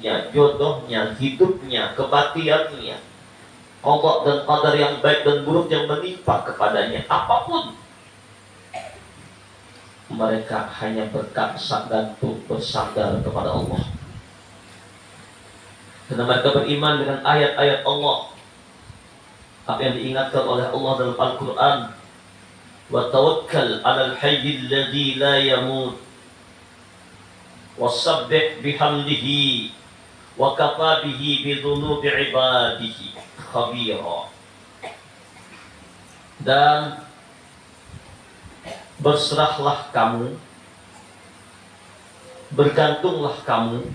rezekinya, jodohnya, hidupnya, kematiannya, qada dan qadar yang baik dan buruk yang menimpa kepadanya, apapun, mereka hanya bergantung bersandar kepada Allah. Karena mereka beriman dengan ayat-ayat Allah, apa yang diingatkan oleh Allah dalam Al-Quran, wa tawakkal 'alal hayyil ladzi la yamut wasabbih bihamdihi wa kafa bihi bidzunubi ibadihi khabira. Dan berserahlah kamu, bergantunglah kamu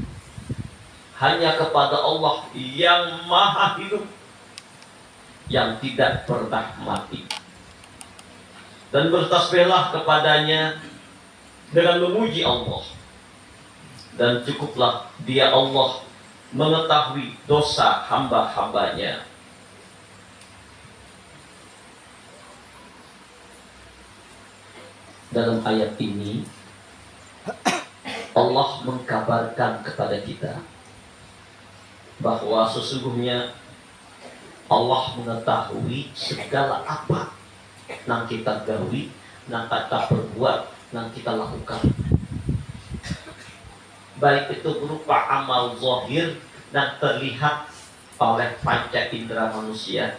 hanya kepada Allah yang maha hidup, yang tidak pernah mati, dan bertasbihlah kepadanya dengan memuji Allah. Dan cukuplah dia Allah mengetahui dosa hamba-hambanya. Dalam ayat ini Allah mengkabarkan kepada kita bahwa sesungguhnya Allah mengetahui segala apa yang kita gawi, yang kita perbuat, yang kita lakukan, baik itu berupa amal zahir yang terlihat oleh panca indera manusia,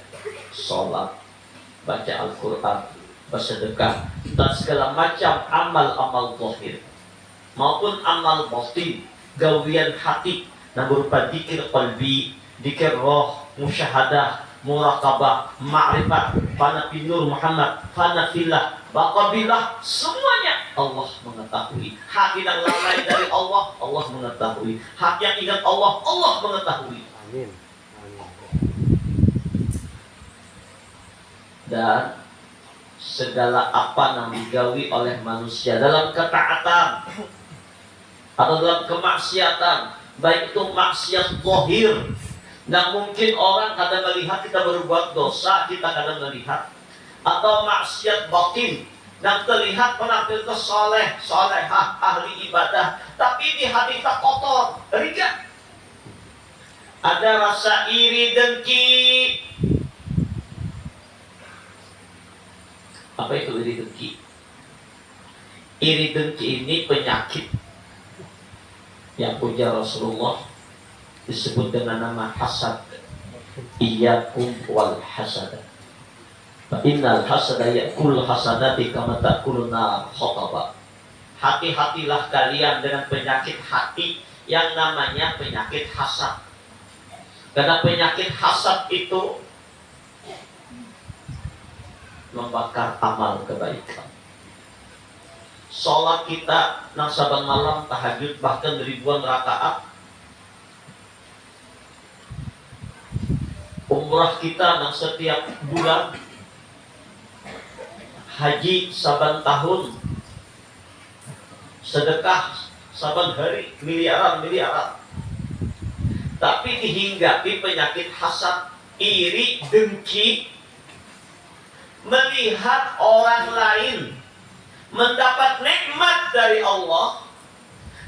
sholat, baca Al-Quran, bersedekah, dan segala macam amal-amal zahir, maupun amal batin, gawian hati yang berupa dzikir qalbi, dzikir roh, musyahadah, muraqabah, ma'rifat, fana fi nur Muhammad, fana fillah, baqabillah, semuanya Allah mengetahui. Hak yang lalai dari Allah, Allah mengetahui. Hak yang ingat Allah, Allah mengetahui. Amin. Dan segala apa yang digawi oleh manusia dalam ketaatan atau dalam kemaksiatan, baik itu maksiat zahir, nah mungkin orang kadang melihat kita berbuat dosa, kita kadang melihat, atau maksiat batin yang terlihat penampil ke soleh, solehah, ahli ibadah, tapi di hati kita kotor, riya. Ada rasa iri, dengki. Apa itu iri dengki? Iri dengki ini penyakit yang puja Rasulullah, disebut dengan nama hasad. Iyyakum wal hasad, fa innal hasada ya'kul hasanati kama ta'kulun nar khataba. Hati-hatilah kalian dengan penyakit hati yang namanya penyakit hasad. Karena penyakit hasad itu membakar amal kebaikan. Sholat kita nang saban malam tahajud bahkan ribuan rakaat, umrah kita nang setiap bulan, haji saban tahun, sedekah saban hari, miliaran. Tapi dihinggapi penyakit hasad, iri, dengki, melihat orang lain mendapat nikmat dari Allah,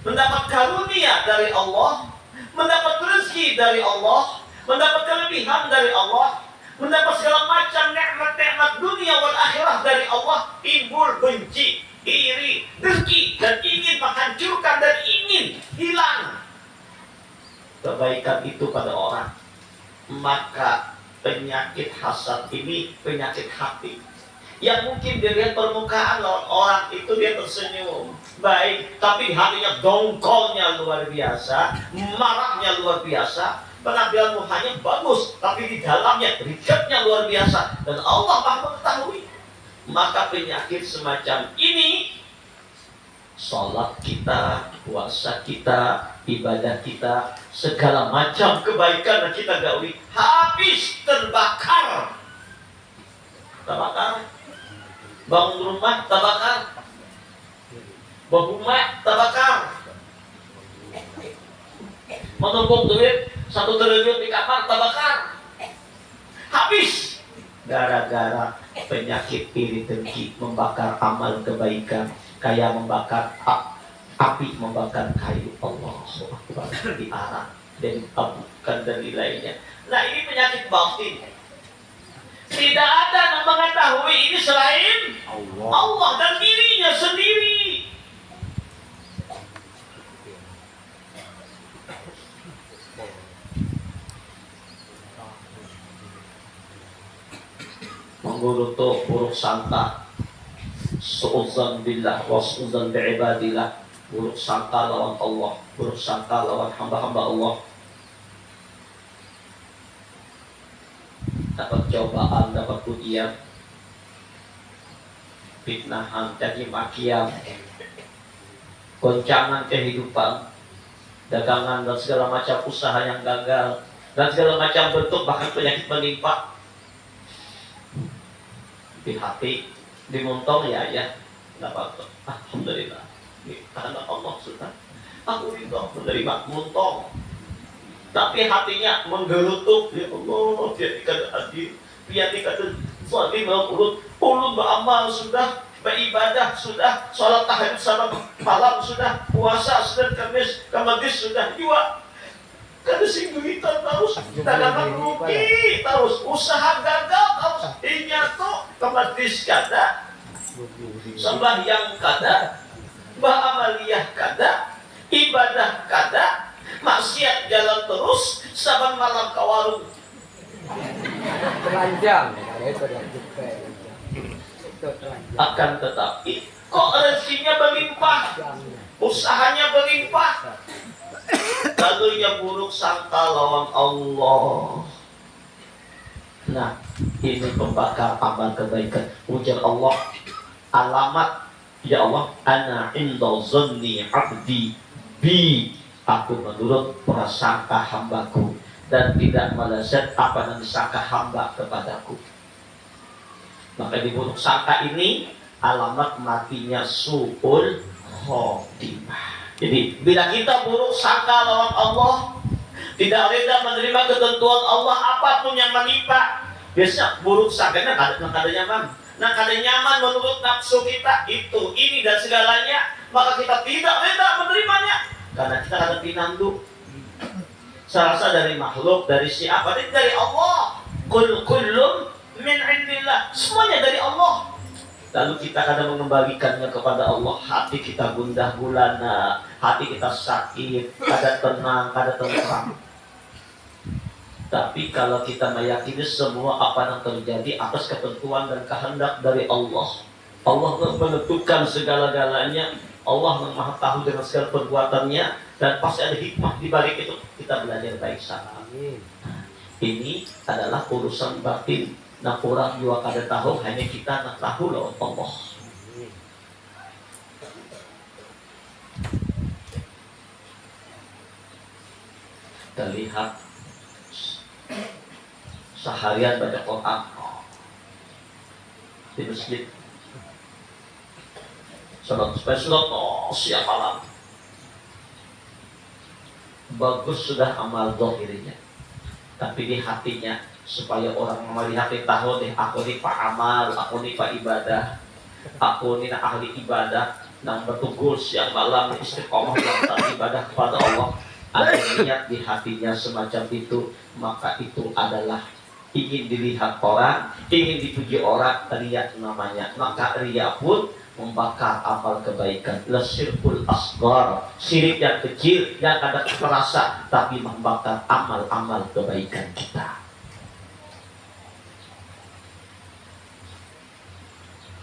mendapat karunia dari Allah, mendapat rezeki dari Allah, mendapat kelebihan dari Allah, mendapat segala macam nikmat-nikmat dunia wal akhirah dari Allah, timbul benci, iri, dengki, dan ingin menghancurkan dan ingin hilang kebaikan itu pada orang. Maka penyakit hasad ini penyakit hati yang mungkin dilihat permukaan orang itu dia tersenyum baik, tapi hatinya dongkolnya luar biasa, marahnya luar biasa. Penampilan mukanya bagus, tapi di dalamnya ricetnya luar biasa, dan Allah maha mengetahui. Maka penyakit semacam ini, sholat kita, puasa kita, ibadah kita, segala macam kebaikan yang kita gawi habis terbakar. Terbakar. Bangun rumah terbakar, berumah terbakar, menumpuk duit 1 triliun di kamar terbakar, habis gara-gara penyakit iri dengki membakar amal kebaikan, kayak membakar api membakar kayu. Allah di arah dan dikabulkan dan nilainya. Nah, ini penyakit batin. Tidak ada yang mengetahui ini selain Allah dan dirinya sendiri. Menggerutu buruk sangka, su'udzan billah wa su'udzan bi'ibadillah. Buruk sangka lawan Allah, buruk sangka lawan hamba-hamba Allah. Dapat cobaan, dapat ujian, fitnahan, caci makian, goncangan kehidupan, dagangan dan segala macam usaha yang gagal, dan segala macam bentuk bahkan penyakit menimpa di hati, di muntong ya nggak apa-apa. Alhamdulillah, karena Allah sudah aku rindu menerima muntong. Tapi hatinya menggerutuk, ya Allah, dia dikata adil, dia dikata zalim, urut beramal sudah, beribadah sudah, sholat tahajud sama malam sudah, puasa sudah, kamis sudah, juga kada sing duitan terus, dagangan rugi terus, usaha gagal terus, inya tuh kamis kada, sembahyang kada, beramaliyah kada, ibadah kada, maksiat jalan terus, saban malam ke warung telanjang. akan tetapi kok rezekinya berlimpah, usahanya berlimpah, lalu ia buruk sangka lawan Allah. Nah, ini pembakar amal kebaikan. Ujar Allah, alamat ya Allah, ana inda zanni abdi bi, aku menurut prasangka hambaku dan tidak meleset apa yang disangka hamba kepadaku. Maka di buruk sangka ini alamat matinya su'ul khotimah. Jadi bila kita buruk sangka lawan Allah, tidak reda menerima ketentuan Allah apapun yang menimpa, biasa buruk sangkanya kada nyaman. Nah, kada nyaman menurut nafsu kita itu, ini dan segalanya, maka kita tidak reda menerimanya karena kita ada pinandu. Serasa dari makhluk, dari siapa? Dari Allah. Kullum min indillah, semuanya dari Allah. Lalu kita kadang mengembalikannya kepada Allah. Hati kita gundah gulana, hati kita sakit, kada tenang, kada tenang. Tapi kalau kita meyakini semua apa yang terjadi atas ketentuan dan kehendak dari Allah, Allah menentukan segala-galanya, Allah yang maha tahu dengan segala perbuatannya, dan pasti ada hikmah di balik itu. Kita belajar baik sana. Ini adalah urusan batin. Nah, orang juga kada tahu, hanya kita nak tahu loh Allah. Kita lihat seharian baca Quran di masjid, salat siang malam, bagus sudah amal zahirnya, tapi di hatinya supaya orang melihat tahu deh, aku ni pak amal, aku ni pak ibadah, aku ni ahli ibadah, nang bertugul siang malam istiqomah dalam ibadah kepada Allah. Ada niat di hatinya semacam itu, maka itu adalah ingin dilihat orang, ingin dipuji orang, riya namanya. Maka riya pun membakar amal kebaikan. Lesirkul asghar, sirik yang kecil yang ada terasa, tapi membakar amal-amal kebaikan kita.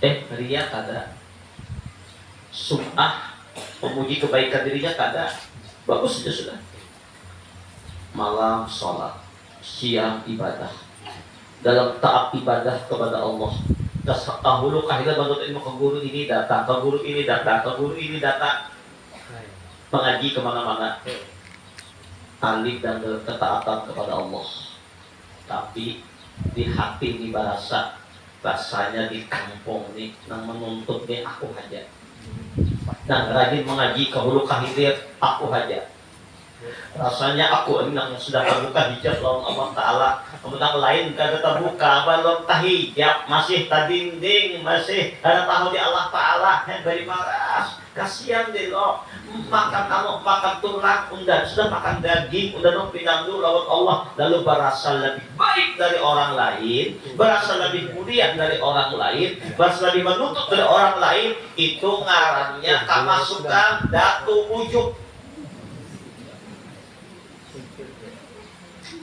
Riya kada, sum'ah memuji kebaikan dirinya kada, bagus saja sudah. Malam sholat, siang ibadah, dalam taat ibadah kepada Allah. Dahulu kahila bantu ilmu ke guru ini datang, ke guru ini datang, ke guru ini datang, mengaji kemana-mana, alif dan ketaatan kepada Allah. Tapi di hati ini bahasa, rasanya di kampung nih, nang menuntut nih aku aja, nang rajin mengaji ke hulu kahilir aku aja. Rasanya aku ini yang sudah terbuka hijab lawan Allah Ta'ala, kemudian lain kada terbuka, belum tahijab, masih tadinding, masih ada tahu di Allah Ta'ala, yang dari maras, kasihan deh lo, makan tulang, sudah makan daging, pinang dulu lawan Allah, lalu berasa lebih baik dari orang lain, berasa lebih mulia dari orang lain, berasa lebih menuntut dari orang lain, itu ngarannya kemasukan datu ujub.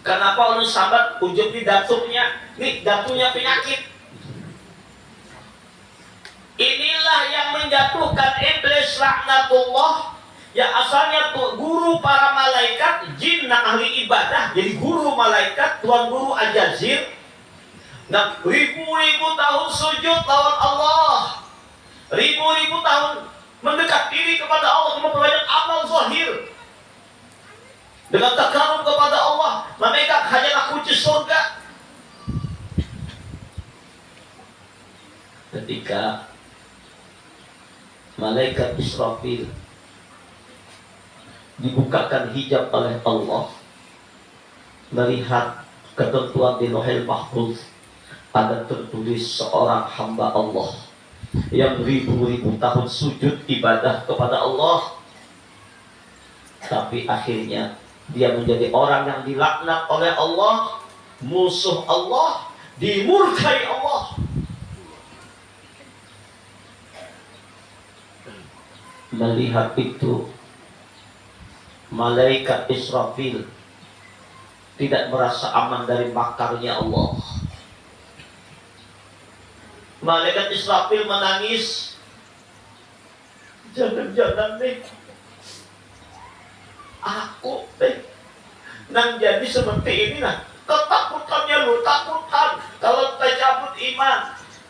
Kenapa orang sahabat ujub di datunya? Nih datunya penyakit. Inilah yang menjatuhkan iblis laknatullah, yang asalnya tuh guru para malaikat, jin dan ahli ibadah, jadi guru malaikat, tuan guru Ajazir. Nah, ribu-ribu tahun sujud lawan Allah, ribu-ribu tahun mendekat diri kepada Allah, memperbanyak amal zahir dengan takarub kepada Allah, memegang hanyalah kunci surga. Ketika malaikat Israfil dibukakan hijab oleh Allah, melihat ketentuan di Lauhul Mahfuz, ada tertulis seorang hamba Allah yang ribu-ribu tahun sujud ibadah kepada Allah, tapi akhirnya dia menjadi orang yang dilaknat oleh Allah, musuh Allah, dimurkai Allah. Melihat itu, malaikat Israfil tidak merasa aman dari makarnya Allah. Malaikat Israfil menangis, jangan-jangan deh aku nang jadi seperti ini. Nah, ketakutannya lu takutan kalau kita cabut iman,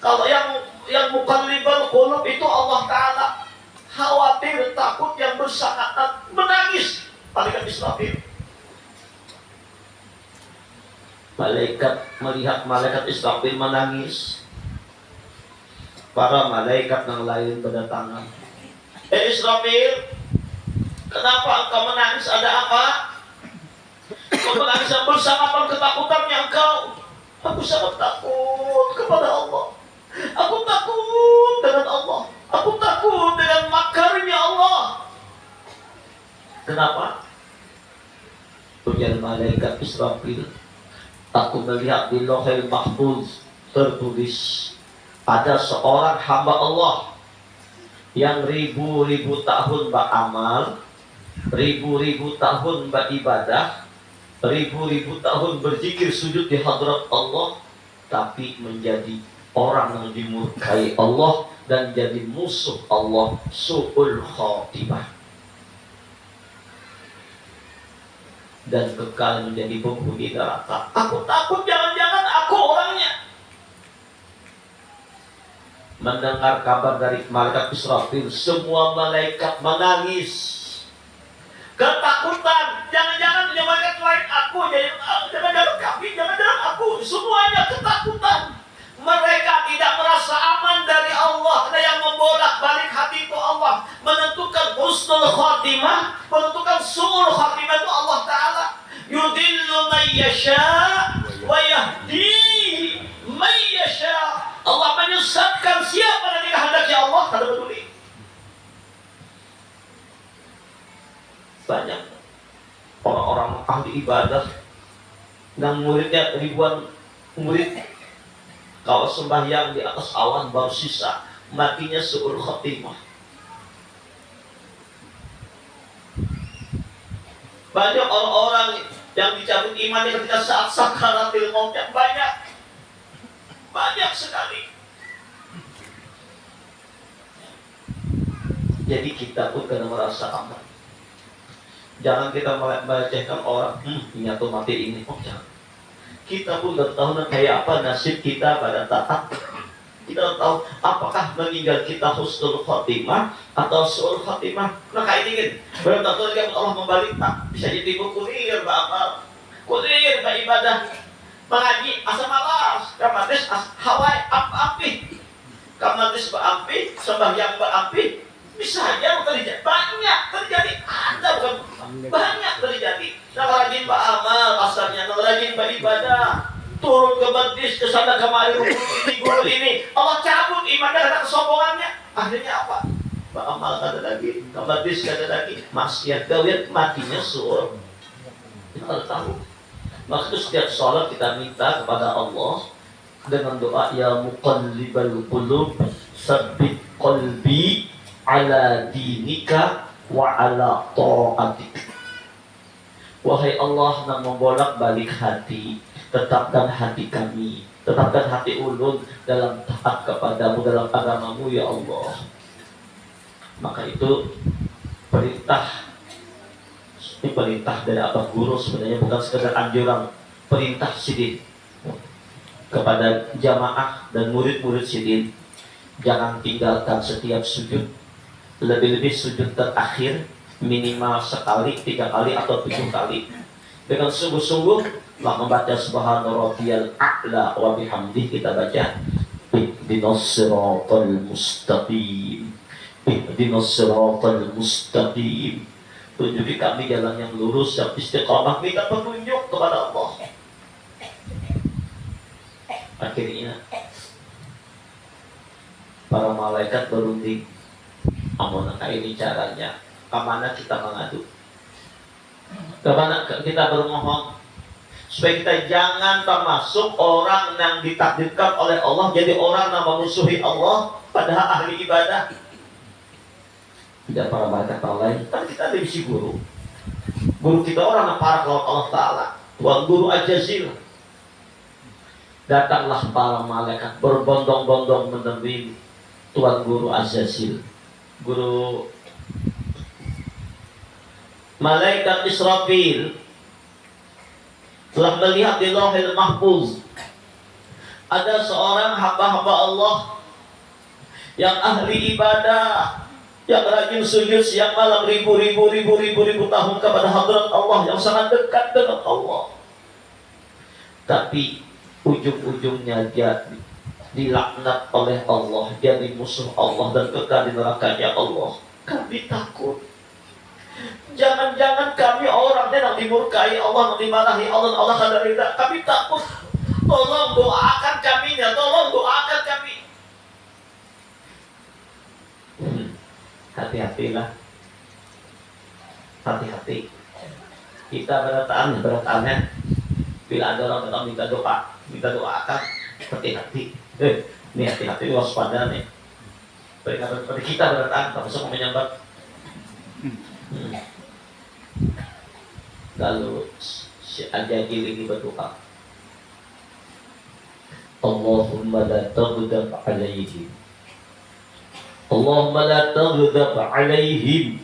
kalau yang muqallibal qulub itu Allah Ta'ala, khawatir, takut, yang bersangat menangis. Malaikat Israfil, malaikat melihat malaikat Israfil menangis, para malaikat yang lain berdatangan. Israfil, kenapa engkau menangis? Ada apa? Kau menangis yang bersama ketakutannya engkau. Aku sangat takut kepada Allah. Aku takut dengan Allah. Aku takut dengan makarnya Allah. Kenapa? Ujar malaikat Israfil, aku melihat di Lauhul Mahfuz tertulis ada seorang hamba Allah yang ribu-ribu tahun beramal, ribu-ribu tahun beribadah, ribu-ribu tahun berzikir sujud di hadrat Allah, tapi menjadi orang yang dimurkai Allah dan jadi musuh Allah, su'ul khatimah, dan kekal menjadi penghuni neraka. Aku takut jangan-jangan aku orangnya. Mendengar kabar dari malaikat Israfil, semua malaikat menangis ketakutan. Jangan-jangan malaikat lain aku, jangan-jangan kami, jangan-jangan aku. Semuanya ketakutan. Mereka tidak merasa aman dari Allah. Ada yang membolak-balik hati itu Allah, menentukan husnul khatimah, menentukan su'ul khatimah itu Allah Ta'ala. Yudillu man yasha wa yahdi man yasha. Allah menyesatkan siapa yang dikehendaki Allah, tidak peduli. Banyak orang-orang ahli ibadah dan muridnya ribuan murid, kalau sembahyang di atas awan baru sisa, matinya su'ul khatimah. Banyak orang-orang yang dicabut imannya ketika saat sakaratil maut, banyak sekali. Jadi kita pun kena merasa aman. Jangan kita melecehkan orang, ini atau mati ini. Oh jangan. Kita pun tidak tahu kayak apa nasib kita pada taat. Kita tidak tahu apakah meninggal kita husnul khatimah atau su'ul khatimah. Maka ini kan berarti kalau Allah membalik, bisa jadi kulir beramal, kulir beribadah, mengaji asa malas, kamatis hawai api, kamatis berapi, sembahyang berapi, bisa aja terjadi. Banyak terjadi, ada bukan banyak terjadi. Nah, rajin beramal asalnya, rajin beribadah, turun ke majlis, ke sana kemari, guru ini, Allah cabut imannya karena kesombongannya. Akhirnya apa? Pak Amal kata lagi, Pak Badis kata lagi, maksiat gawian matinya sur. Kita harus tahu. Maka itu setiap sholat kita minta kepada Allah dengan doa, ya muqallibal qulub sabbit qalbi ala dinika wa ala ta'atik. Wahai Allah yang membolak-balik hati, tetapkan hati kami, tetapkan hati ulun dalam taat kepadamu, dalam agamamu ya Allah. Maka itu perintah, ini perintah dari Abah Guru sebenarnya, bukan sekedar anjuran, perintah sidin kepada jamaah dan murid-murid sidin. Jangan tinggalkan setiap sujud, lebih-lebih sujud terakhir minimal sekali, 3 kali atau 7 kali. Dengan sungguh-sungguh lah membaca subhana rabbiyal a'la wa bihamdih, kita baca ihdinas siratal mustaqim, ihdinas siratal mustaqim. Tunjuki kami jalan yang lurus, yang istiqamah, minta petunjuk kepada Allah. Akhirnya para malaikat berunding, amonaka ini caranya, kemana kita mengadu, kemana kita bermohon, supaya kita jangan termasuk orang yang ditakdirkan oleh Allah jadi orang yang memusuhi Allah padahal ahli ibadah. Tidak para malaikat lain, tapi kita ada isi guru. Guru kita orang yang parah lawan Allah Ta'ala, Tuan Guru Ajazil. Datanglah para malaikat berbondong-bondong menemui Tuan Guru Azazil. Guru malaikat Israfil telah melihat di Lauhil Mahfuz ada seorang hamba-hamba Allah yang ahli ibadah, yang rajin sujud siang malam ribu tahun kepada hadrat Allah, yang sangat dekat dengan Allah. Tapi ujung-ujungnya dia dilaknat oleh Allah, jadi musuh Allah dan kekal di nerakanya Allah. Kami takut, jangan-jangan kami orangnya yang dimurkai Allah, yang dimarahi Allah, Allah akan rida. Kami takut. Tolong doakan kami, tolong doakan kami. Hati-hatilah, hati-hati. Kita berataannya. Bila ada orang datang minta doakan, hati-hati. Ini hati-hati, waspada nih. Seperti kita berataan, termasuk menyambat. Lalu si Ajagil ini berdoa, Allahumma la taghdab alaihim, Allahumma la taghdab alaihim,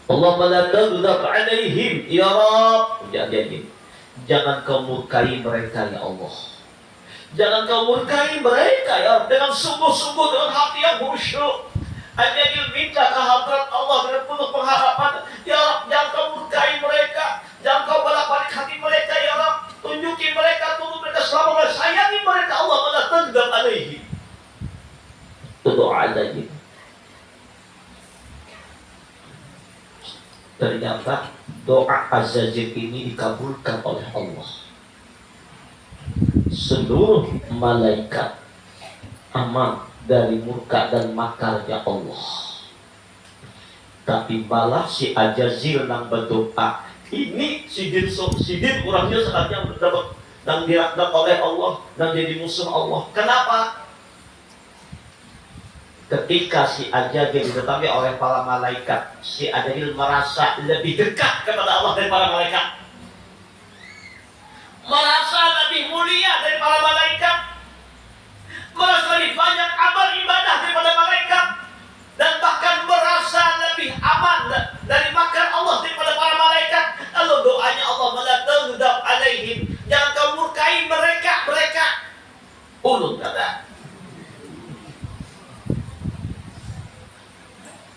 Allahumma la taghdab alaihim ya Rabb. Jangan kau murkai mereka ya Allah, jangan kau murkai mereka ya Rabb. Dengan sungguh-sungguh, dengan hati yang khusyuk, Ajagil minta ke hadrat Allah dengan penuh pengharapan, ya Rabb, jangan kau murkai mereka, jangan kau bolak-balik hati mereka ya Rabb. Tunjuki mereka, tunduk mereka, selama sayangi mereka, Allah la taghdab alaihim. Itu doa Ajagil. Ternyata doa Azazil ini dikabulkan oleh Allah. Seluruh malaikat aman dari murka dan makarnya Allah. Tapi malah si Ajazil yang berdoa ini sidin orangnya saatnya mendapat dan dilaknat oleh Allah dan jadi musuh Allah. Kenapa? Ketika si Ajagil ditetapi oleh para malaikat, si Ajagil merasa lebih dekat kepada Allah dari para malaikat, merasa lebih mulia dari para malaikat, merasa lebih banyak amal ibadah daripada malaikat, dan bahkan merasa lebih aman dari makar Allah daripada para malaikat. Lalu doanya Allah, la taghdab alaihim, jangan kau murkai mereka. Ulun kata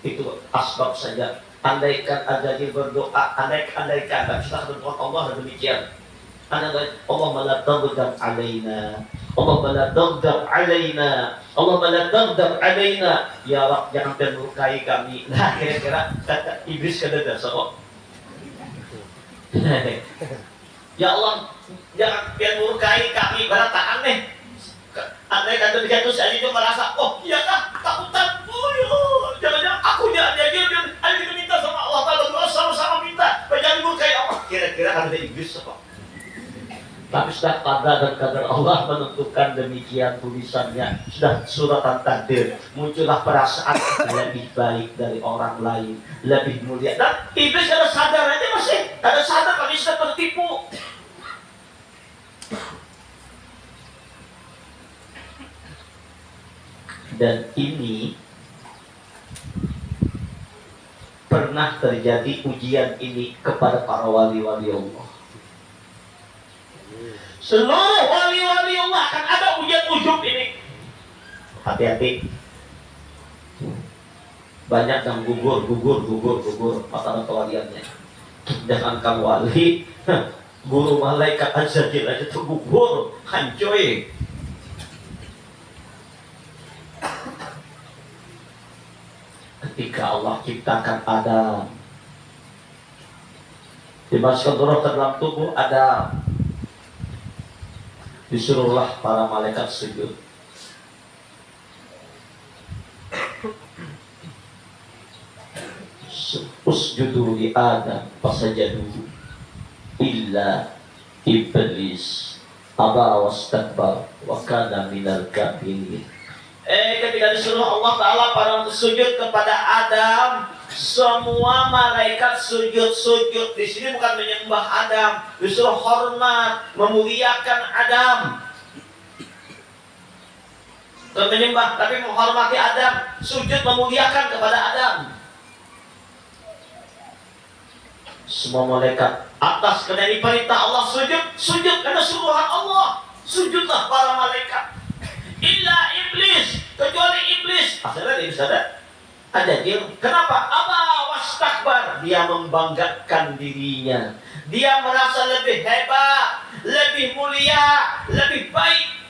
itu asbab saja. Andaikan Ajagil berdoa, andaikan dan sudah berdoa Allah demikian. Allahumma la taghdab alaina, Allahumma la taghdab alaina, Allahumma la taghdab alaina, ya Rabb, jangan murkai kami. Nah, kira-kira kata iblis kada dasar. Ya Allah, jangan murkai kami, berataan nih. Andai kata begitu saya itu merasa, oh iya kah, takutan, jangan kira ada iblis kok. Tapi sudah qadar dan qadar Allah menentukan demikian tulisannya. Sudah suratan takdir. Muncullah perasaan lebih baik dari orang lain, lebih mulia. Dan iblis ada sadar aja masih. Ada sadar kalau sudah tertipu. Dan ini pernah terjadi ujian ini kepada para wali-wali Allah. Seluruh wali-wali Allah akan ada ujian ujub ini. Hati-hati. Banyak yang gugur makanan kewaliannya. Jangan kamu wali, guru malaikat aja aja tergugur, hancoy. Ketika Allah ciptakan Adam, dimasukkan roh ke dalam tubuh Adam, disuruhlah para malaikat sujud. Usjudu li Adam fasajadu illa iblis aba wastakbar wa kana minal kafirin. Ketika disuruh Allah Ta'ala pada untuk sujud kepada Adam, semua malaikat sujud. Di sini bukan menyembah Adam, disuruh hormat, memuliakan Adam. Bukan menyembah, tapi menghormati Adam, sujud memuliakan kepada Adam. Semua malaikat atas karena ini perintah Allah sujud karena suruhan Allah. Sujudlah para malaikat. Illa iblis, kecuali iblis. Asalnya iblis ada jin. Kenapa? Aba wastakbar. Dia membanggakan dirinya. Dia merasa lebih hebat, lebih mulia, lebih baik.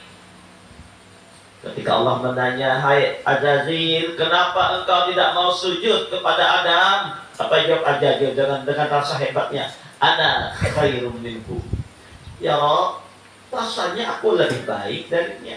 Ketika Allah menanya, hai Azazil, kenapa engkau tidak mau sujud kepada Adam? Apa jawab Azazil dengan rasa hebatnya? Ana khairum minhu. Ya Allah, rasanya aku lebih baik darinya,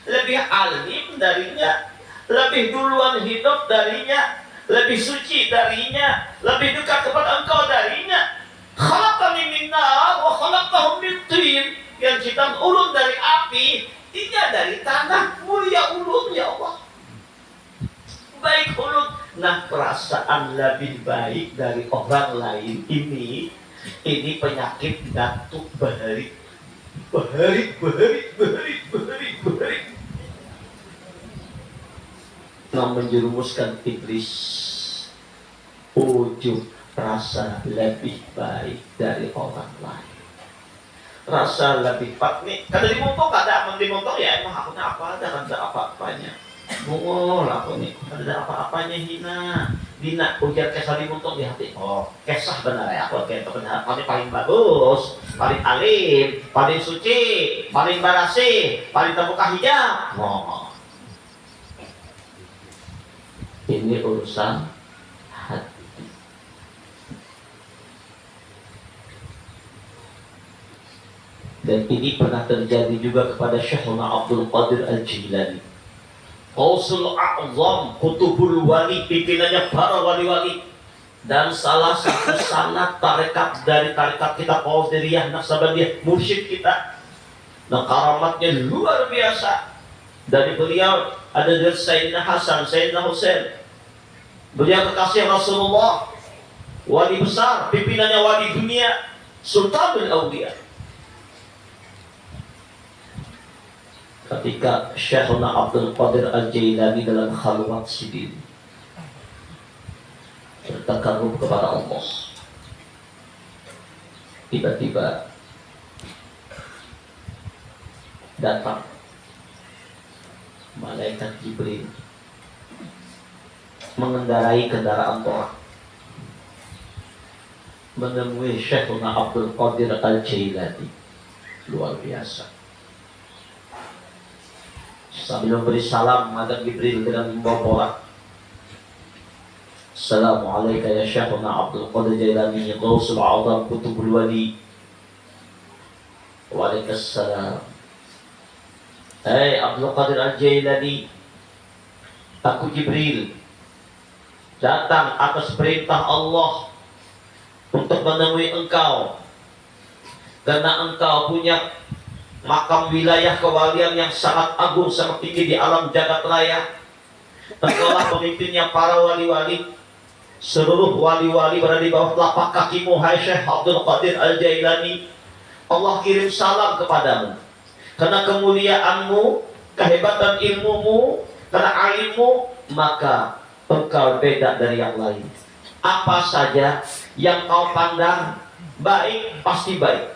lebih alim darinya, lebih duluan hidup darinya, lebih suci darinya, lebih dekat kepada engkau darinya. Khalaqani min nar wa khalaqtahu min tin. Yang ciptaan ulun dari api, dia dari tanah. Mulia ulun ya Allah, baik ulun. Nah, perasaan lebih baik dari orang lain ini penyakit datuk bahari. Nah, menjerumuskan iblis ujub rasa lebih baik dari orang lain, rasa lebih nih. Kada dimontok, kada dimontok ya emang aku apa ada, kada apa-apanya. Mungol aku nih, ada apa-apanya Dina ujar kesah dimontok di hati. Oh, kesah benar ya, aku kayak benar. Paling bagus, paling alim, paling suci, paling barasi, paling terbuka hijab. Oh. Ini urusan hati. Dan ini pernah terjadi juga kepada Syekhuna Abdul Qadir Al-Jilani, Qausul A'zam, Qutubul Wali, pimpinannya para wali-wali, dan salah satu sanad tarekat dari tarekat kita Qadiriyah Naqsabandiyah, mursyid kita. Nah, karamatnya luar biasa. Dari beliau ada dari Sayyidina Hasan, Sayyidina Husain. Beliau kekasih Rasulullah, wali besar, pimpinannya wali dunia, Sultanul Awliya. Ketika Syekhuna Abdul Qadir Al-Jailani dalam khalwat sendiri bertakarruf kepada Allah, tiba-tiba datang malaikat Jibril mengendarai kendaraan Torah menemui Syekhuna Abdul Qadir Al-Jailani. Luar biasa. Sambil memberi salam, maka Jibril dengan membawa bola. Assalamualaikum ya Syekhuna Abdul Qadir Jailani, Ghausul A'zam, Qutubul Wali. Waalaikumsalam. Hai Abdul Qadir Al-Jailani, aku Jibril datang atas perintah Allah untuk menemui engkau, karena engkau punya makam wilayah kewalian yang sangat agung, sangat tinggi di alam jagat raya. Engkaulah pemimpinnya para wali-wali. Seluruh wali-wali berada di bawah telapak kakimu, hai Syekh Abdul Qadir Al-Jailani. Allah kirim salam kepadamu, karena kemuliaanmu, kehebatan ilmumu, karena alimmu, maka engkau beda dari yang lain. Apa saja yang kau pandang baik, pasti baik.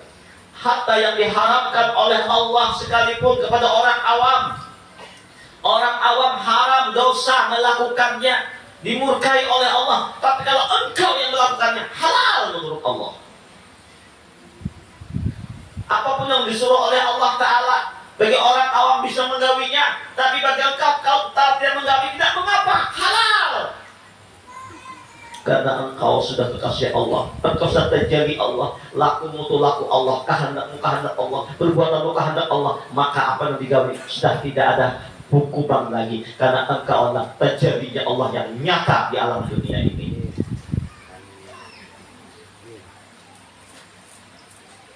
Hatta yang diharamkan oleh Allah sekalipun kepada orang awam, orang awam haram, dosa melakukannya, dimurkai oleh Allah. Tapi kalau engkau yang melakukannya, halal menurut Allah. Apapun yang disuruh oleh Allah Ta'ala, bagi orang awam bisa menggawinya, tapi bagi engkau, kalau tidak menggawi, tidak mengapa, halal. Karena engkau sudah kekasih Allah, engkau sudah terjadi Allah, lakumu itu laku Allah, kehendakmu kehendak Allah, perbuatanmu kehendak Allah, maka apa yang digawi sudah tidak ada hukuman lagi, karena engkau adalah terjadinya Allah yang nyata di alam dunia ini.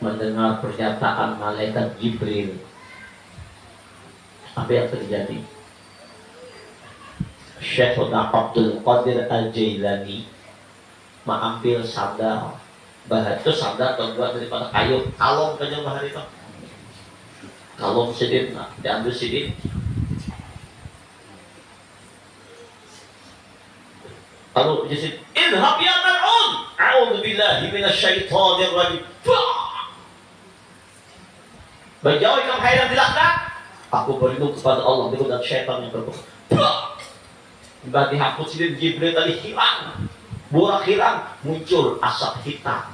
Mendengar pernyataan malaikat Jibril, apa yang terjadi? Syekhuna Abdul Qadir Al-Jailani mengambil sandal bahan itu, sandal terbuat daripada kayu kalong saja bahan itu, kalong sidin, nah, diambil sidin, lalu jisim idhab ya mal'un a'udzubillahi minasyaitonir rajim, berjauh kamu hai yang dilaknat, aku berlindung kepada Allah dari syaitan yang berbohong. Tiba dihapus sidin Jibril tadi hilang, burak hilang, muncul asap hitam.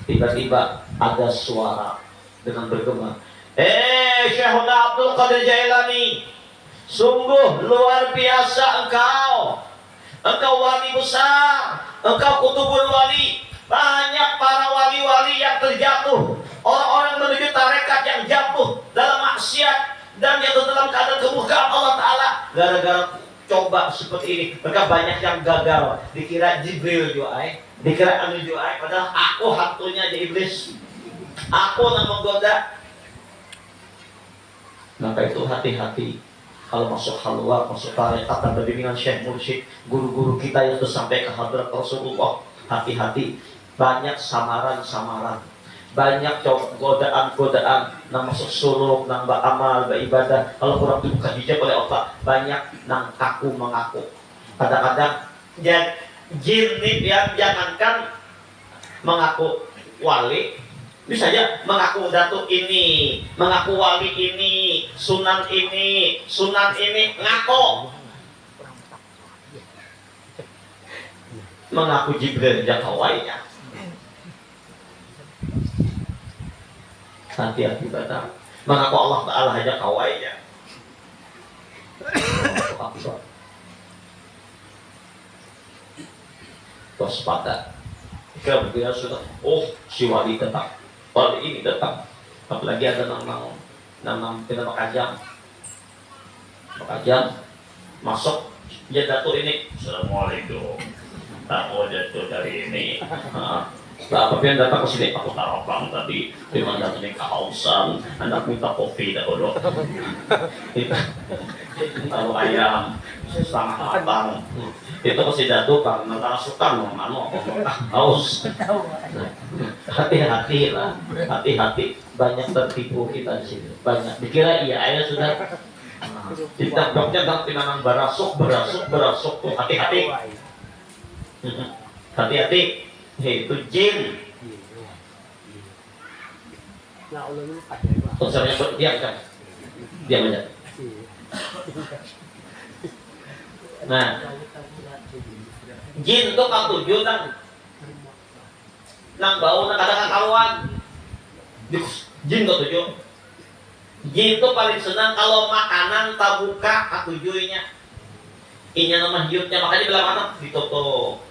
Tiba-tiba ada suara dengan bergema, Syekhuna Abdul Qadir Jailani, sungguh luar biasa engkau. Engkau wali besar, engkau kutubul wali. Banyak para wali-wali yang terjatuh, orang-orang menuju tarekat yang jatuh dalam maksiat dan jatuh dalam keadaan kemurkaan Allah Ta'ala gara-gara coba seperti ini. Mereka banyak yang gagal, dikira Jibril juai, dikira Anu juai, padahal aku hantunya di iblis, aku yang menggoda. Maka itu hati-hati kalau masuk halwa, masuk tarekat dan bimbingan Syekh Mursyid, guru-guru kita yang sudah sampai ke hadrat Rasulullah. Hati-hati, banyak samaran-samaran, banyak godaan-godaan, nang masuk suluk, nang amal, ibadah. Kalau kurang dibuka hijab oleh otak, banyak nang kaku mengaku. Kadang-kadang jin yang jangankan mengaku wali, bisa aja mengaku datuk ini, mengaku wali ini, sunan ini, ngaku. Mengaku Jibril jakawainya. Hati-hati batal. Mengaku Allah Ta'ala aja kawainya. Waspada. Kira-kira sudah, si wali tetap, wali ini tetap. Apalagi ada nama Makajam masuk dia datuk ini, Assalamualaikum, aku jatuh dari ini. Apa yang datang ke sini, aku taropang tadi, memang datangnya kehausan, anak minta kopi dahulu. Tahu ayam setengah matang, itu pasti jatuh karena rasukan mau haus. Hati-hati lah, hati-hati. Banyak tertipu kita di sini, banyak. Dikira iya, ayah sudah. Kita dokter tak pinanang berasuk tuh, hati-hati. Hati-hati. Itu jin. Konsepnya diam kan? Diam aja. Nah, jin itu kan tujuh nang bau nang kadang kawan. Jin itu tujuh. Jin itu paling senang kalau makanan tak buka katujuinya. Inya nama hiupnya, makanya bilang anak ditutup.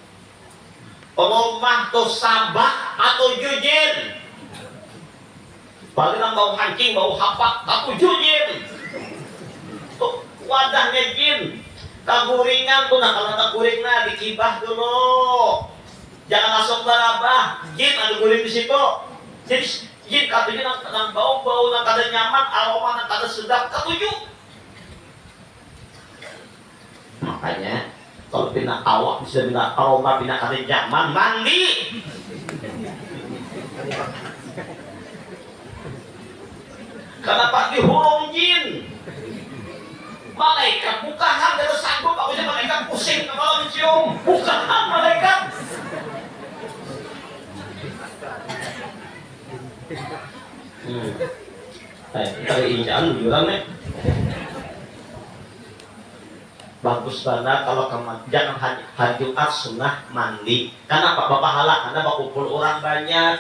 Pengomah tuh sabah atau jujin. Paling nang bau hancing, bau hapak, atau jujin. Tuh wadahnya jin. Kaguringan tuh, nah kalau kaguring nah dikibah dulu. Jangan langsung barabah. Jin ada guring di situ. Jadi jin katanya nang bau-bau, nang kada nyaman, aroma nang kada sedap, ketujuh. Makanya kalau pindah awak bisa pindah aroma, pindah kada nyaman, mandi. Kenapa dihurung jin? Malaikat bukahan kada sanggup, aku aja malaikat pusing kepala mencium. Bukahan malaikat. Kita injaan jurang nih. Bagus banget kalau jangan hari Jumat sunnah mandi. Kenapa pahala? Karena kumpul orang banyak.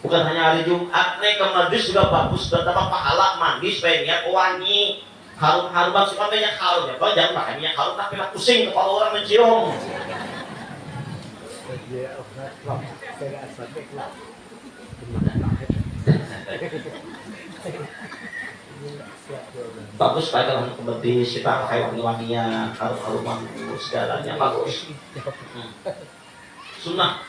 Bukan hanya hari Jumat nih, ke majlis juga bagus. Betapa pahala mandi supaya niat wangi. Harum-haruman supaya banyak harum ya. Jangan pakai minyak harum tapi pusing kepala orang mencium. Bagus pakai kalau kebeti kita pakai wangi-wangian, harum-haruman segalanya bagus. Sunnah.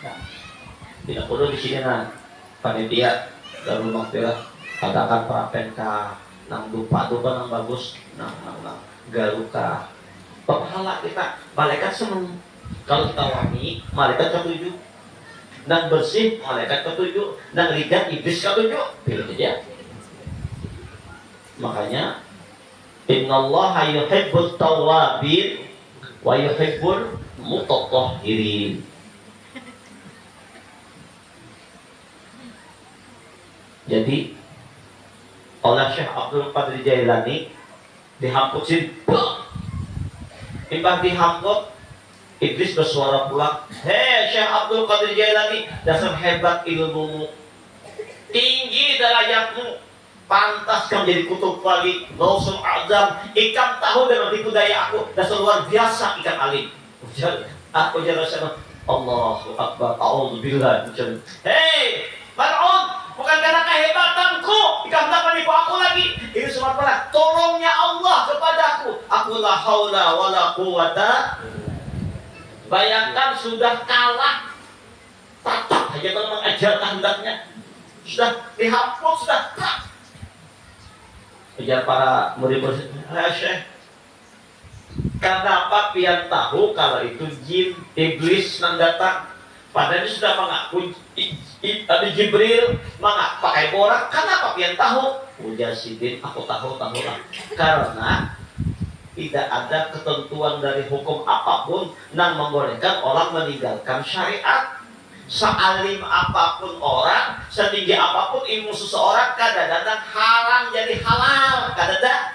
Tidak perlu di sini nah panitia dan rumah tira katakan prapen ka nang dupa nang bagus nang galuka pahala kita malaikat seneng kalau kita wangi malaikat ketujuh dan bersih malaikat ketujuh dan ligat iblis ketujuh pilih aja. Makanya innallaha yuhibbut tawwabin wa yuhibbul mutatahhirin. Jadi oleh Syekh Abdul Qadir Jailani dihampusin, tiba dihamput, iblis bersuara pula, hei Syekh Abdul Qadir Jailani, dasar hebat ilmumu, tinggi derajatmu, pantas kamu jadi kutub wali, Gausul Azam, ikam tahu dengan tipu daya aku, dasar luar biasa ikan alim. Aku jadi Allahu Akbar, A'udzubillah. Hei Mar'un, bukan karena kehebatanku jika hendak menipu aku lagi. Ini semua pernah tolongnya Allah kepadaku. Aku la haula wala quwata. Bayangkan sudah kalah, tatap aja kalau mengajarkan hendaknya sudah dihapus, sudah tak. Ujar para murid-murid, Syekh, kenapa pian tahu kalau itu jin iblis yang datang? Padahal sudah mengaku ada Jibril pakai borak. Kenapa pian tahu? Ujar Sidin, aku tahu lah. Karena tidak ada ketentuan dari hukum apapun yang membolehkan orang meninggalkan syariat. Sealim apapun orang, setinggi apapun ilmu seseorang, kadang-kadang haram jadi halal. Kadang-kadang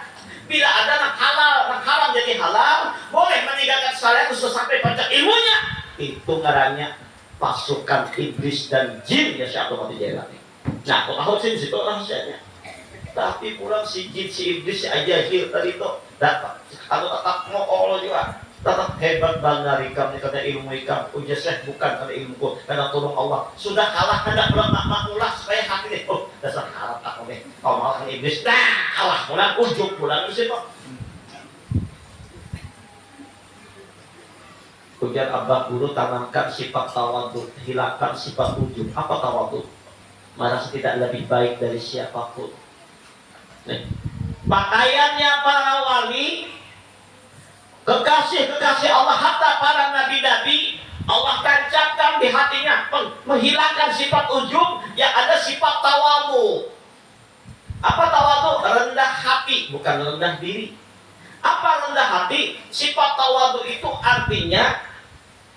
bila ada yang halal, yang haram jadi halal, boleh meninggalkan syariat sampai pada ilmunya. Itu ngarannya pasukan iblis dan jin ya Syekh Abdul Qadir Jailani. Nah, kok tahu sih situ rahasianya. Tapi pulang si jin si iblis si ajahil tadi itu datang. Kalau tetap mau Allah juga, tetap hebat bangga ikam karena ilmu ikam. Ujar Syekh bukan karena ilmuku, karena tolong Allah. Sudah kalah hendak pulang makmulah supaya hati nih. Oh, dasar harap aku nih. Kau malah iblis, nah kalah pulang ujung pulang di situ. Ujar Abah Guru, tanamkan sifat tawadhu, hilangkan sifat ujub. Apa tawadhu? Merasa tidak lebih baik dari siapapun. Nih, pakaiannya para wali, kekasih-kekasih Allah, hatta para nabi-nabi, Allah tancapkan di hatinya, menghilangkan sifat ujub, yang ada sifat tawadhu. Apa tawadhu? Rendah hati, bukan rendah diri. Apa rendah hati? Sifat tawadhu itu artinya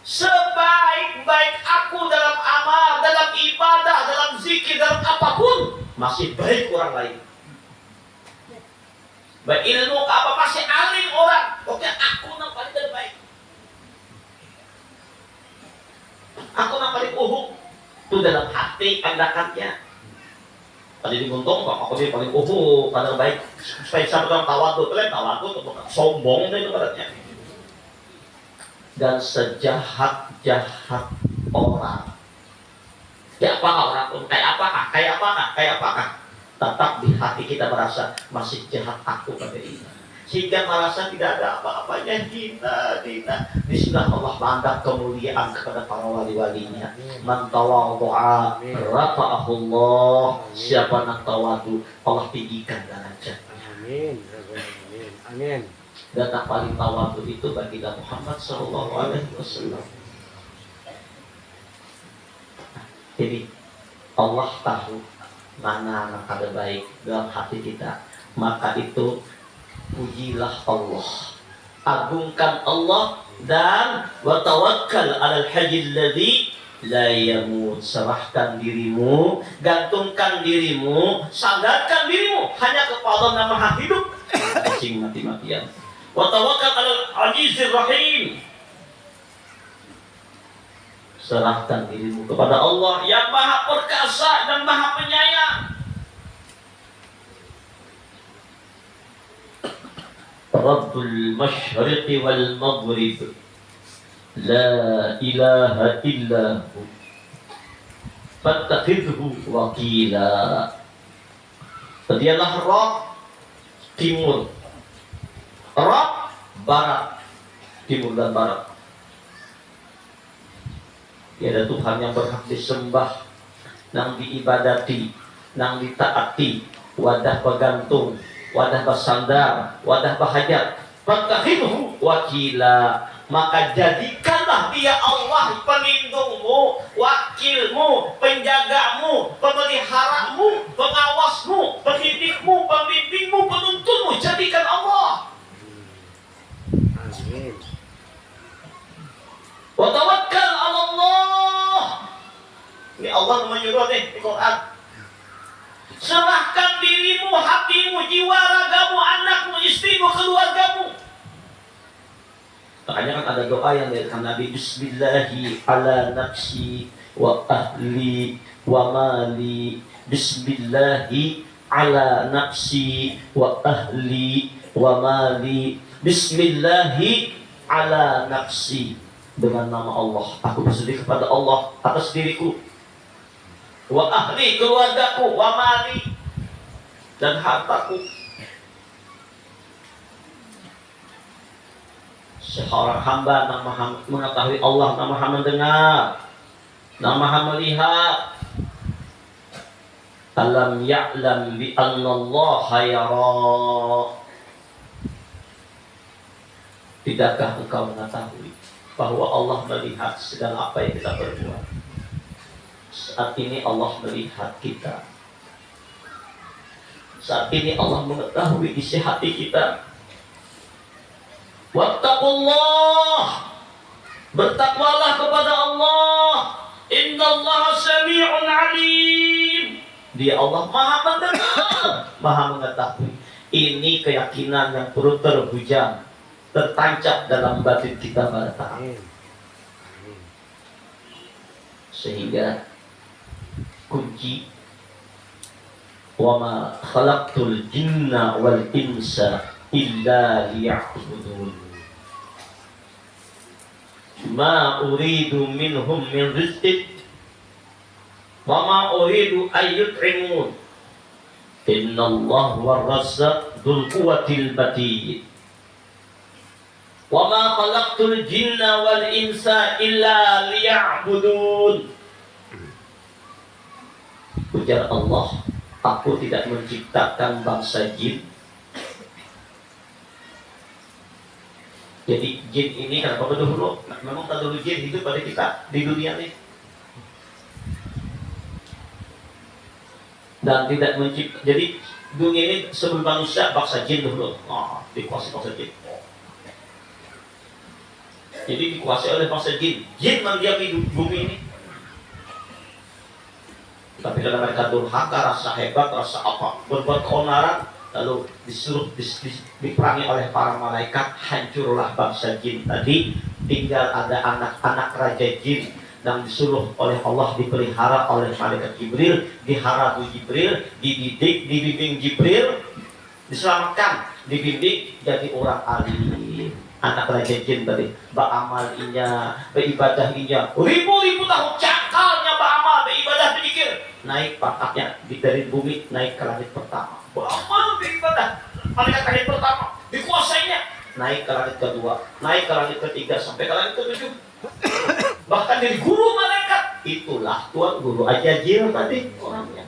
sebaik-baik aku dalam amal, dalam ibadah, dalam zikir, dalam apapun, masih baik orang lain. Baik ilmu apa masih alim orang, oke aku yang paling terbaik. Aku yang paling itu dalam hati andakannya. Tadi diguntung kok aku paling paling baik. Supaya sama dalam tawadhu, kalian tawadhu bukan sombong itu baratnya. Dan sejahat-jahat orang, kayak apa orang pun, kayak apakah, tetap di hati kita merasa masih jahat aku pada ini. sehingga merasa tidak ada apa-apanya. Hina. Disinilah Allah mengangkat kemuliaan kepada para wali-walinya. Man tawadhu'a rafa'ahullah. Siapa yang tawadu, Allah tinggikan derajatnya. Amin. Dan yang paling tawadu itu baginda Muhammad sallallahu alaihi wasallam. Jadi Allah tahu mana yang terbaik dalam hati kita. Maka itu pujilah Allah, agungkan Allah, dan wa tawakkal 'alal hayyil ladzi la yamut. Serahkan dirimu, gantungkan dirimu, sandarkan dirimu hanya kepada yang Maha Hidup, asing mati-matian. Wa tawakkal 'alal 'azizir rahim. Serahkan dirimu kepada Allah yang Maha Perkasa dan Maha Penyayang. Rabbul Masyriqi wal Maghrib, la ilaha illahu fattakhidhu wakila. Dialah Rabb timur, Rabb barat, timur dan barat. Tiada Tuhan yang berhak disembah, yang diibadati, yang ditaati, wadah bergantung, wadah bersandar, wadah berhajat. Fattakhidhu wakila. Maka jadikanlah dia Allah pelindungmu, wakilmu, penjagamu, pemeliharamu, pengawasmu, pendidikmu, pembimbingmu, penuntunmu. Jadikan Allah. Amin. Wa tawakkal 'ala Allah. Ini Allah menyuruh nih di Quran. Serahkan dirimu, hatimu, jiwa ragamu, anakmu, istrimu, keluargamu. Makanya kan ada doa yang dari Nabi, Bismillahi ala nafsi wa ahli wa mali. Bismillahi ala nafsi wa ahli wa mali. Bismillahi ala nafsi. Dengan nama Allah, aku bersedih kepada Allah atas diriku, wa ahli, keluargaku, wa mali, dan hartaku. Seorang hamba yang maha mengetahui Allah, yang maha mendengar, yang maha melihat. Alam ya'lam bi anna Allah yara. Tidakkah engkau mengetahui bahwa Allah melihat segala apa yang kita perbuat? Saat ini Allah melihat kita. Saat ini Allah mengetahui isi hati kita. Wattaqullah, bertakwalah kepada Allah. Innallaha sami'un alim. Dia Allah maha mendengar, maha mengetahui. Ini keyakinan yang perlu terhujam, tertancap dalam batin kita pada tahap. Sehingga kunci wa ma khalaqtul jinna wal insa illa liya'budun. Ma uridu minhum min rizqin wa ma uridu an yut'imun. Innallaha war-razzaq dzul quwwatil matin. Wa ma khalaqtul jinna wal insa illa liya'budun. Ujar Allah, aku tidak menciptakan bangsa jin. Jadi jin ini kan apa dulu? Memang tak dulu jin hidup pada kita di dunia ini. Dan tidak mencipta. Jadi dunia ini sebelum manusia bangsa jin dulu. Dikuasai bangsa jin. Jadi dikuasai oleh bangsa jin. Jin mendiami bumi ini. Tapi karena mereka durhaka, rasa hebat, rasa apa, berbuat keonaran, lalu disuruh diperangi oleh para malaikat, hancurlah bangsa jin tadi. Tinggal ada anak-anak raja jin yang disuruh oleh Allah dipelihara oleh malaikat Jibril, diharap Jibril, dididik, dibimbing Jibril, diselamatkan, dibimbing jadi orang alim. Anak raja jin tadi, beramal inya, beribadah inya, ribu-ribu tahun cakalnya beramal, beribadah, berzikir, naik pangkatnya dari bumi naik ke langit pertama. Beramal, beribadah, malaikat langit pertama, dikuasainya. Naik ke langit kedua, naik ke langit ketiga, sampai ke langit ketujuh. Bahkan jadi guru malaikat. Itulah Tuan Guru Ajajil tadi orangnya.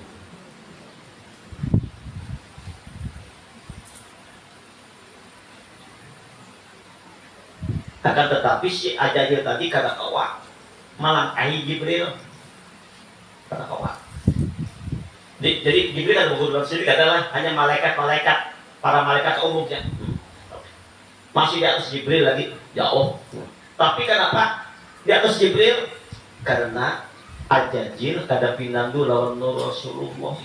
Akan tetapi si Ajajil tadi karena kawat melangkahi Jibril. Karena kawat. Jadi Jibril kan berguru sendiri adalah hanya malaikat-malaikat, para malaikat umumnya. Masih di atas Jibril lagi, jauh. Tapi kenapa di atas Jibril? Karena Ajajil kada pinandu lawan Nur Rasulullah.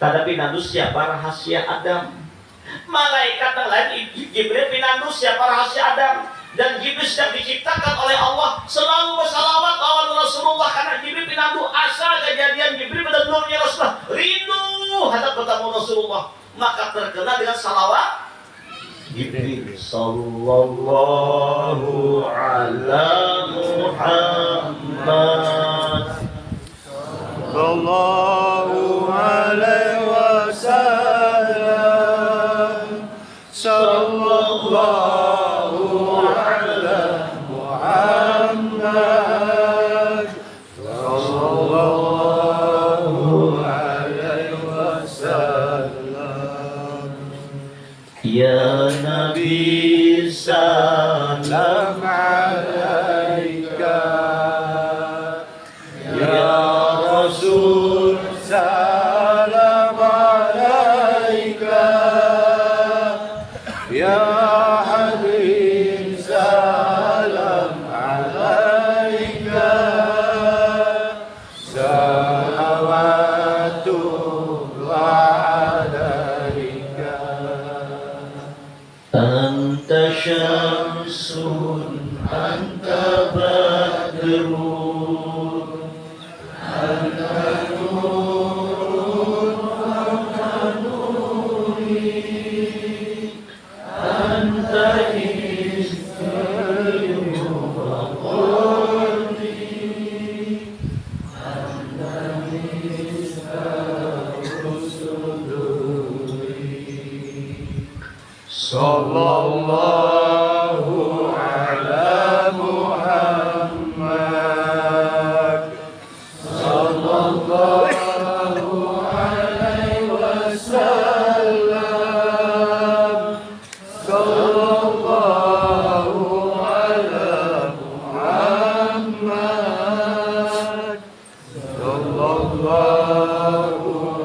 Kada pinandu siapa rahasia Adam. Malaikat yang lain Jibril pinandu siapa rahasia Adam. Dan Jibril sedang diciptakan oleh Allah selalu bersalawat lawan Rasulullah, karena Jibril pinandu asal kejadian Jibril pada nurnya Rasulullah. Rindu hadap bertemu Rasulullah, maka terkena dengan salawat Jibril. Sallallahu ala Muhammad sallallahu alaihi wasallam sallallahu ala Muhammad sallallahu alaihi wasallam. Ya Nabi salam alaika, ya Rasul salam alaika, ya Habib salam alaika, salawatullah alaika. Anta syamsun, anta badrun, anta nurun, anta nuri, anta istighfar wa qurni, anta miftahus suduri. Sallallahu ala Muhammad sallallahu alaihi wasallam sallallahu ala Muhammad sallallahu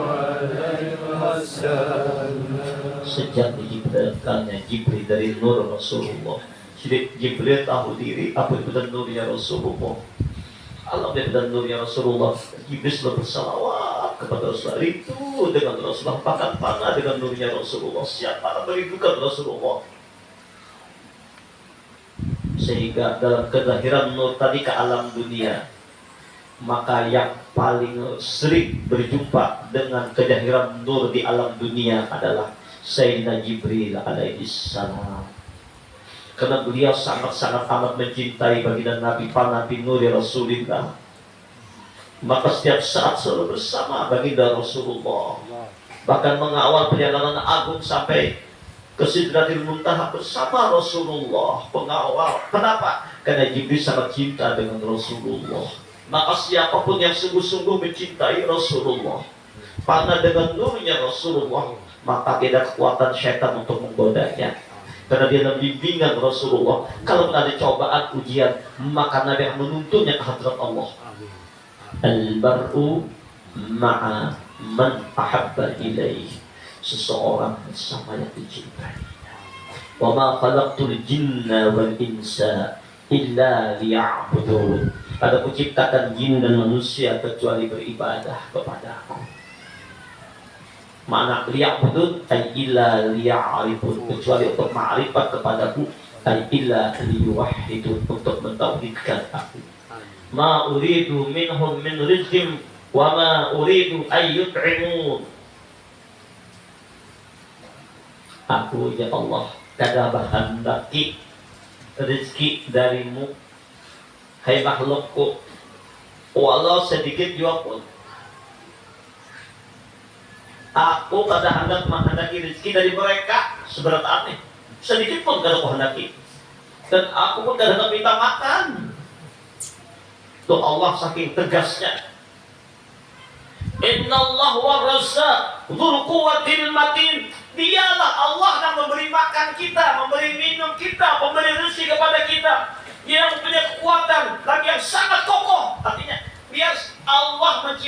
alaihi wasallam. Sejak diciptakannya Jibril dari nur Rasulullah, Jibril tahu diri apa itu dan nurnya Rasulullah. Allah dan nurnya Rasulullah. Jibril selalu bersalawat kepada Rasulullah, itu dengan Rasulullah, bahkan panah dengan nurnya Rasulullah. Siapa merindukan Rasulullah? Sehingga dalam kelahiran nur tadi ke alam dunia, maka yang paling sering berjumpa dengan kelahiran nur di alam dunia adalah Sayyidina Jibril alaihi salam. Karena beliau sangat-sangat amat mencintai baginda Nabi Nabi Nur Rasulullah, maka setiap saat selalu bersama baginda Rasulullah, bahkan mengawal perjalanan agung sampai ke Sidratil Muntaha bersama Rasulullah, pengawal. Kenapa? Karena Jibril sangat cinta dengan Rasulullah. Maka siapapun yang sungguh-sungguh mencintai Rasulullah, panah dengan nurnya Rasulullah, maka tidak kekuatan syaitan untuk menggodanya. Karena dia dalam bimbingan Rasulullah. Kalau ada cobaan, ujian, maka Nabi akan menuntunnya ke hadrat Allah. Al-bar'u ma'a man ahabba ilaih. Seseorang bersama yang dicintai. Wa ma khalaqtul jinna wal insa illa liya'budun. Ada kuciptakan jin dan manusia kecuali beribadah kepadaku. Makna liya'budun ay illa liya'rifun, kecuali untuk ma'rifat kepadaku, ay illa liyuwahhidun, untuk mentauhidkan aku. Ma uridu minhum min rizqin wa ma uridu ay yut'imun. Aku ya Allah kada bahandaki rezeki darimu, hai makhlukku, walau sedikit jua pun. Aku kada hendak menghendaki rezeki dari mereka seberat aneh. Sedikit pun gak ada kehendaki. Dan aku pun gak ada minta makan. Tuh Allah saking tegasnya. Innallah wa razzaq dzul quwwatil matin. Dialah Allah yang memberi makan kita, memberi minum kita, memberi rezeki kepada kita. Dia yang punya kekuatan lagi yang sangat kokoh. Artinya biar Allah menciptakan